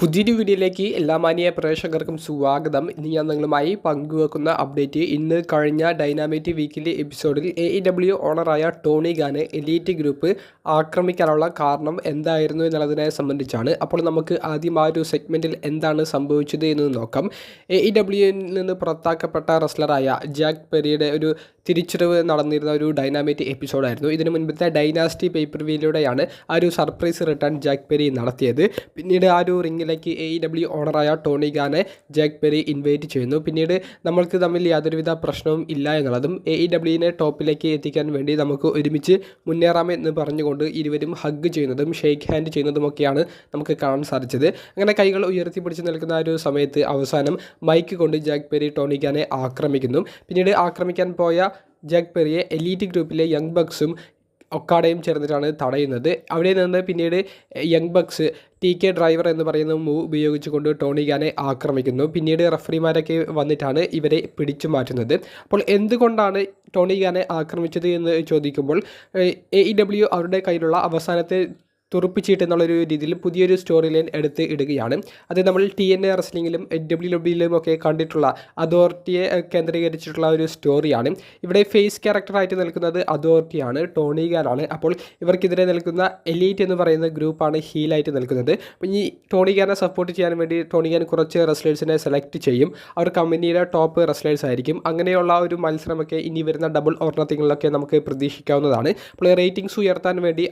പുതിയൊരു വീഡിയോയിലേക്ക് എല്ലാ മാന്യ പ്രേക്ഷകർക്കും സ്വാഗതം. ഇന്ന് ഞാൻ നിങ്ങളുമായി പങ്കുവെക്കുന്ന അപ്ഡേറ്റ് ഇന്ന് കഴിഞ്ഞ ഡൈനാമൈറ്റ് വീക്കിലി എപ്പിസോഡിൽ AEW ഓണറായ ടോണി ഖാനെ എലീറ്റ് ഗ്രൂപ്പ് ആക്രമിക്കാനുള്ള കാരണം എന്തായിരുന്നു എന്നുള്ളതിനെ സംബന്ധിച്ചാണ്. അപ്പോൾ നമുക്ക് ആദ്യം ആ ഒരു സെഗ്മെൻറ്റിൽ എന്താണ് സംഭവിച്ചത് എന്ന് നോക്കാം. AEWയിൽ നിന്ന് പുറത്താക്കപ്പെട്ട റെസ്ലറായ ജാക്ക് പെരിയുടെ ഒരു തിരിച്ചറിവ് നടന്നിരുന്ന ഒരു ഡൈനാമൈറ്റ് എപ്പിസോഡായിരുന്നു. ഇതിനു മുൻപത്തെ ഡൈനാസ്റ്റി പേപ്പർവ്യൂയിലൂടെയാണ് ആ ഒരു സർപ്രൈസ് റിട്ടേൺ ജാക്ക് പെരി നടത്തിയത്. പിന്നീട് ആ ഒരു റിംഗിലേക്ക് AEW ഓണറായ ടോണി ഖാനെ ജാക്ക് പെരി ഇൻവൈറ്റ് ചെയ്യുന്നു. പിന്നീട് നമ്മൾക്ക് തമ്മിൽ യാതൊരുവിധ പ്രശ്നവും ഇല്ല എന്നുള്ളതും AEWനെ ടോപ്പിലേക്ക് എത്തിക്കാൻ വേണ്ടി നമുക്ക് ഒരുമിച്ച് മുന്നേറാമെന്ന് പറഞ്ഞുകൊണ്ട് ഇരുവരും ഹഗ് ചെയ്യുന്നതും ഷെയ്ക്ക് ഹാൻഡ് ചെയ്യുന്നതുമൊക്കെയാണ് നമുക്ക് കാണാൻ സാധിച്ചത്. അങ്ങനെ കൈകൾ ഉയർത്തിപ്പിടിച്ച് നിൽക്കുന്ന ആ ഒരു സമയത്ത് അവസാനം മൈക്ക് കൊണ്ട് ജാക്ക് പെരി ടോണി ഖാനെ ആക്രമിക്കുന്നു. പിന്നീട് ആക്രമിക്കാൻ പോയ ജാക്ക് പെരിയെ എലീറ്റ് ഗ്രൂപ്പിലെ യങ് ബക്സും ഒക്കാടയും ചേർന്നിട്ടാണ് തടയുന്നത്. അവിടെ നിന്ന് പിന്നീട് യങ് ബക്സ് TK ഡ്രൈവർ എന്ന് പറയുന്ന മൂവ് ഉപയോഗിച്ചുകൊണ്ട് ടോണി ഖാനെ ആക്രമിക്കുന്നു. പിന്നീട് റഫറിമാരൊക്കെ വന്നിട്ടാണ് ഇവരെ പിടിച്ചു മാറ്റുന്നത്. അപ്പോൾ എന്തുകൊണ്ടാണ് ടോണി ഖാനെ ആക്രമിച്ചത് എന്ന് ചോദിക്കുമ്പോൾ AEW അവരുടെ കയ്യിലുള്ള അവസാനത്തെ തുറുപ്പിച്ചീട്ട് എന്നുള്ളൊരു രീതിയിൽ പുതിയൊരു സ്റ്റോറി ലൈൻ എടുത്ത് ഇടുകയാണ്. അത് നമ്മൾ TNA റെസ്ലിങ്ങിലും WWE ഒക്കെ കണ്ടിട്ടുള്ള അതോറിറ്റിയെ കേന്ദ്രീകരിച്ചിട്ടുള്ള ഒരു സ്റ്റോറിയാണ്. ഇവിടെ ഫേസ് ക്യാരക്ടറായിട്ട് നിൽക്കുന്നത് അതോറിറ്റിയാണ്, ടോണി ഖാനാണ്. അപ്പോൾ ഇവർക്കെതിരെ നിൽക്കുന്ന എലീറ്റ് എന്ന് പറയുന്ന ഗ്രൂപ്പാണ് ഹീലായിട്ട് നിൽക്കുന്നത്. അപ്പം ഈ ടോണി ഖാനെ സപ്പോർട്ട് ചെയ്യാൻ വേണ്ടി ടോണി ഖാൻ കുറച്ച് റെസ്ലേഴ്സിനെ സെലക്ട് ചെയ്യും. അവർ കമ്പനിയുടെ ടോപ്പ് റെസ്ലേഴ്സ് ആയിരിക്കും. അങ്ങനെയുള്ള ഒരു മത്സരമൊക്കെ ഇനി വരുന്ന ഡബിൾ ഓർ നത്തിങ്ങിലൊക്കെ നമുക്ക് പ്രതീക്ഷിക്കാവുന്നതാണ്. അപ്പോൾ റേറ്റിംഗ്സ് ഉയർത്താൻ വേണ്ടി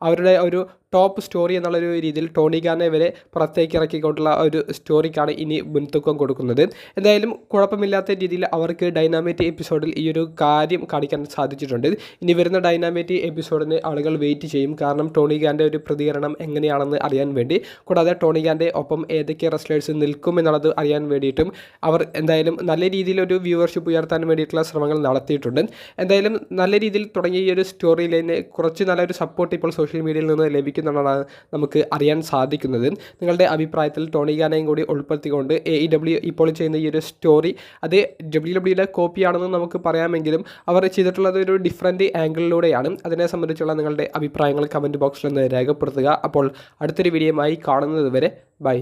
അവരുടെ ഒരു ടോപ്പ് സ്റ്റോറി എന്നുള്ളൊരു രീതിയിൽ ടോണി ഖാനെ വരെ പുറത്തേക്ക് ഇറക്കിക്കൊണ്ടുള്ള ഒരു സ്റ്റോറിക്കാണ് ഇനി മുൻതൂക്കം കൊടുക്കുന്നത്. എന്തായാലും കുഴപ്പമില്ലാത്ത രീതിയിൽ അവർക്ക് ഡൈനാമൈറ്റ് എപ്പിസോഡിൽ ഈ ഒരു കാര്യം കാണിക്കാൻ സാധിച്ചിട്ടുണ്ട്. ഇനി വരുന്ന ഡൈനാമൈറ്റ് എപ്പിസോഡിന് ആളുകൾ വെയിറ്റ് ചെയ്യും. കാരണം ടോണി ഖാൻ്റെ ഒരു പ്രതികരണം എങ്ങനെയാണെന്ന് അറിയാൻ വേണ്ടി, കൂടാതെ ടോണി ഖാൻ്റെ ഒപ്പം ഏതൊക്കെ റെസ്ലേഴ്സ് നിൽക്കും എന്നുള്ളത് അറിയാൻ വേണ്ടിയിട്ടും അവർ എന്തായാലും നല്ല രീതിയിലൊരു വ്യൂവർഷിപ്പ് ഉയർത്താൻ വേണ്ടിയിട്ടുള്ള ശ്രമങ്ങൾ നടത്തിയിട്ടുണ്ട്. എന്തായാലും നല്ല രീതിയിൽ തുടങ്ങിയ ഈ ഒരു സ്റ്റോറി ലൈന് കുറച്ച് നല്ലൊരു സപ്പോർട്ട് ഇപ്പോൾ സോഷ്യൽ മീഡിയയിൽ നിന്ന് ലഭിക്കുന്നുണ്ടെന്നാണ് നമുക്ക് അറിയാൻ സാധിക്കുന്നത്. നിങ്ങളുടെ അഭിപ്രായത്തിൽ ടോണി ഖാനെയും കൂടി ഉൾപ്പെടുത്തിക്കൊണ്ട് AEW ഇപ്പോൾ ചെയ്യുന്ന ഈ ഒരു സ്റ്റോറി അത് WWE കോപ്പിയാണെന്ന് നമുക്ക് പറയാമെങ്കിലും അവർ ചെയ്തിട്ടുള്ളത് ഒരു ഡിഫറൻറ്റ് ആംഗിളിലൂടെയാണ്. അതിനെ സംബന്ധിച്ചുള്ള നിങ്ങളുടെ അഭിപ്രായങ്ങൾ കമൻറ്റ് ബോക്സിൽ ഒന്ന് രേഖപ്പെടുത്തുക. അപ്പോൾ അടുത്തൊരു വീഡിയോയുമായി കാണുന്നത് വരെ ബൈ.